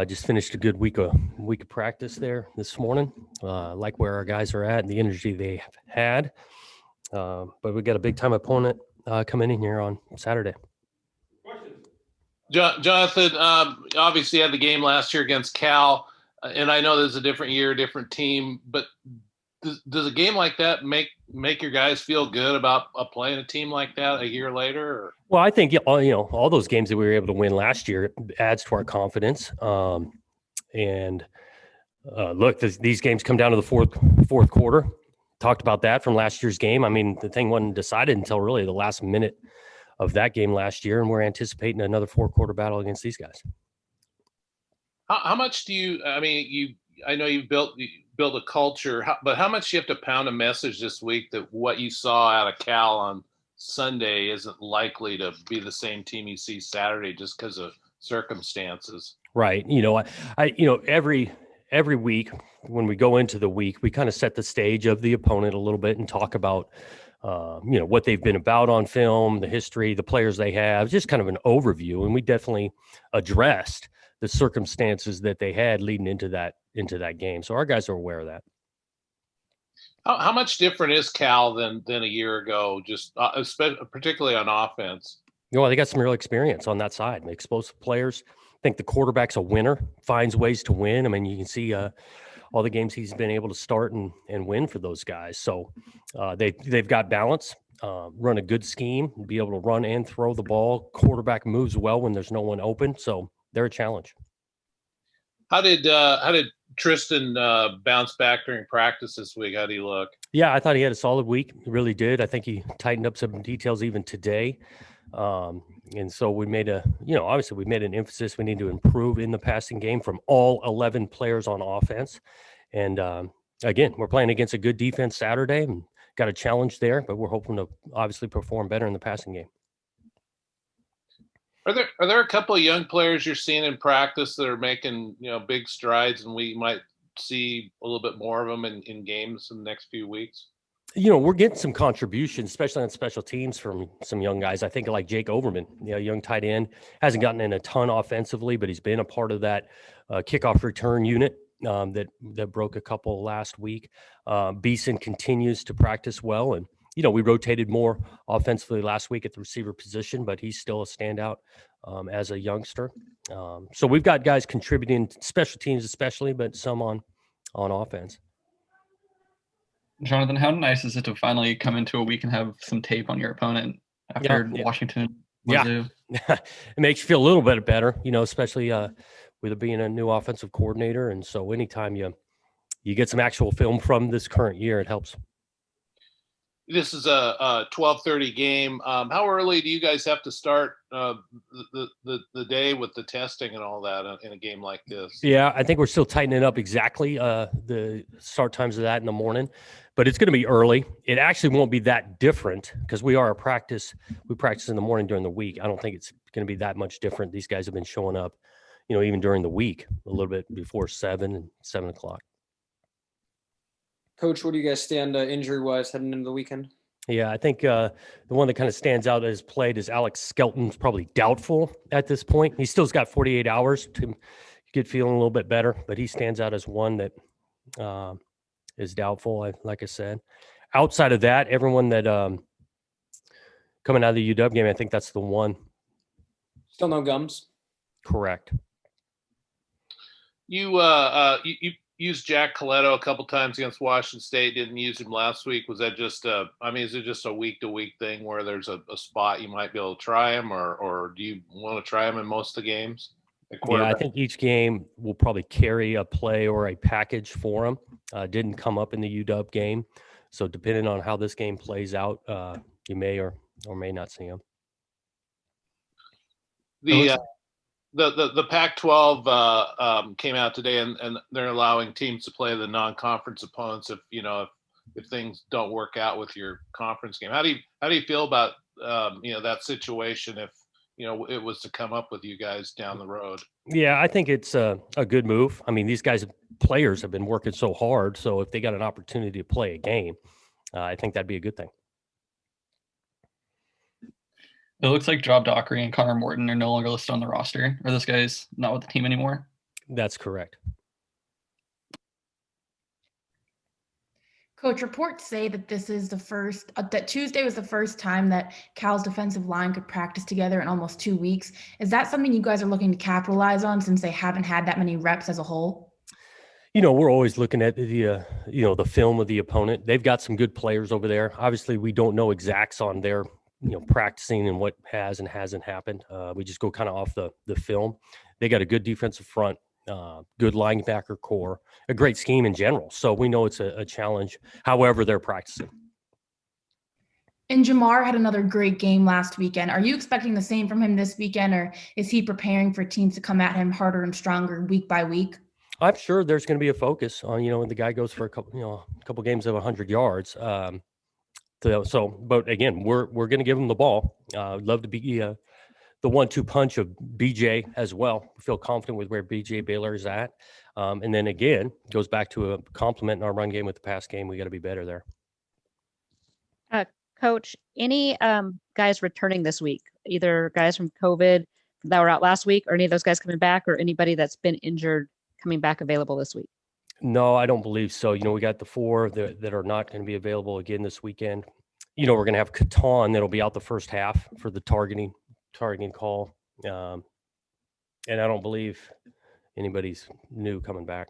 Just finished a good week of practice there this morning. Like where our guys are at and the energy they have had. But we got a big time opponent coming in here on Saturday. Jonathan, obviously had the game last year against Cal, and I know this is a different year, different team, but does a game like that make your guys feel good about playing a team like that a year later? Or? Well, I think all those games that we were able to win last year adds to our confidence. And look, these games come down to the fourth quarter. Talked about that from last year's game. I mean, the thing wasn't decided until really the last minute of that game last year, and we're anticipating another 4-quarter battle against these guys. How much do you? I mean, I know you've built a culture, but how much do you have to pound a message this week that what you saw out of Cal on Sunday isn't likely to be the same team you see Saturday just because of circumstances? Right. Every week when we go into the week, we kind of set the stage of the opponent a little bit and talk about what they've been about on film, the history, the players they have, just kind of an overview. And we definitely addressed the circumstances that they had leading into that game. So our guys are aware of that. How much different is Cal than a year ago, just particularly on offense? They got some real experience on that side. The explosive players. I think the quarterback's a winner, finds ways to win. I mean, you can see all the games he's been able to start and win for those guys. So they've got balance, run a good scheme, be able to run and throw the ball. Quarterback moves well when there's no one open. So they're a challenge. How did Tristan bounce back during practice this week? How did he look? Yeah, I thought he had a solid week. He really did. I think he tightened up some details even today. And so we made obviously we made an emphasis. We need to improve in the passing game from all 11 players on offense. And again, we're playing against a good defense Saturday and got a challenge there, but we're hoping to obviously perform better in the passing game. Are there a couple of young players you're seeing in practice that are making, big strides, and we might see a little bit more of them in games in the next few weeks? We're getting some contributions, especially on special teams from some young guys. I think like Jake Overman, young tight end, hasn't gotten in a ton offensively, but he's been a part of that kickoff return unit that broke a couple last week. Beeson continues to practice well, and we rotated more offensively last week at the receiver position, but he's still a standout as a youngster. So we've got guys contributing, special teams especially, but some on offense. Jonathan, how nice is it to finally come into a week and have some tape on your opponent after Washington? Yeah, it makes you feel a little bit better, especially with it being a new offensive coordinator. And so anytime you get some actual film from this current year, it helps. This is a 12:30 game. How early do you guys have to start the day with the testing and all that in a game like this? Yeah, I think we're still tightening up exactly the start times of that in the morning, but it's going to be early. It actually won't be that different because we practice in the morning during the week. I don't think it's going to be that much different. These guys have been showing up, even during the week, a little bit before 7 and 7 o'clock. Coach, where do you guys stand injury-wise heading into the weekend? Yeah, I think the one that kind of stands out as played is Alex Skelton's probably doubtful at this point. He still's got 48 hours to get feeling a little bit better, but he stands out as one that is doubtful, like I said. Outside of that, everyone that coming out of the UW game, I think that's the one. Still no Gums? Correct. You used Jack Coletto a couple times against Washington State. Didn't use him last week. Was that just is it just a week-to-week thing where there's a spot you might be able to try him, or do you want to try him in most of the games? Yeah, I think each game will probably carry a play or a package for him. Didn't come up in the UW game. So depending on how this game plays out, you may or may not see him. The Pac-12 came out today, and they're allowing teams to play the non-conference opponents if things don't work out with your conference game. How do you feel about that situation if it was to come up with you guys down the road? Yeah, I think it's a good move. I mean, these players have been working so hard, so if they got an opportunity to play a game, I think that'd be a good thing. It looks like Rob Dockery and Connor Morton are no longer listed on the roster. Are those guys not with the team anymore? That's correct. Coach, reports say that this is the first, that Tuesday was the first time that Cal's defensive line could practice together in almost 2 weeks. Is that something you guys are looking to capitalize on since they haven't had that many reps as a whole? We're always looking at the film of the opponent. They've got some good players over there. Obviously, we don't know exacts on their, practicing and what has and hasn't happened. We just go kind of off the film. They got a good defensive front, good linebacker core, a great scheme in general. So we know it's a challenge, however they're practicing. And Jamar had another great game last weekend. Are you expecting the same from him this weekend, or is he preparing for teams to come at him harder and stronger week by week? I'm sure there's going to be a focus on, when the guy goes for a couple games of 100 yards. But again, we're going to give him the ball. I'd love to be the 1-2 punch of BJ as well. We feel confident with where BJ Baylor is at. And then again, goes back to a compliment in our run game with the pass game. We got to be better there. Coach, any guys returning this week, either guys from COVID that were out last week or any of those guys coming back, or anybody that's been injured coming back available this week? No, I don't believe so. We got the 4 that are not going to be available again this weekend. We're going to have Catan that'll be out the first half for the targeting call. And I don't believe anybody's new coming back.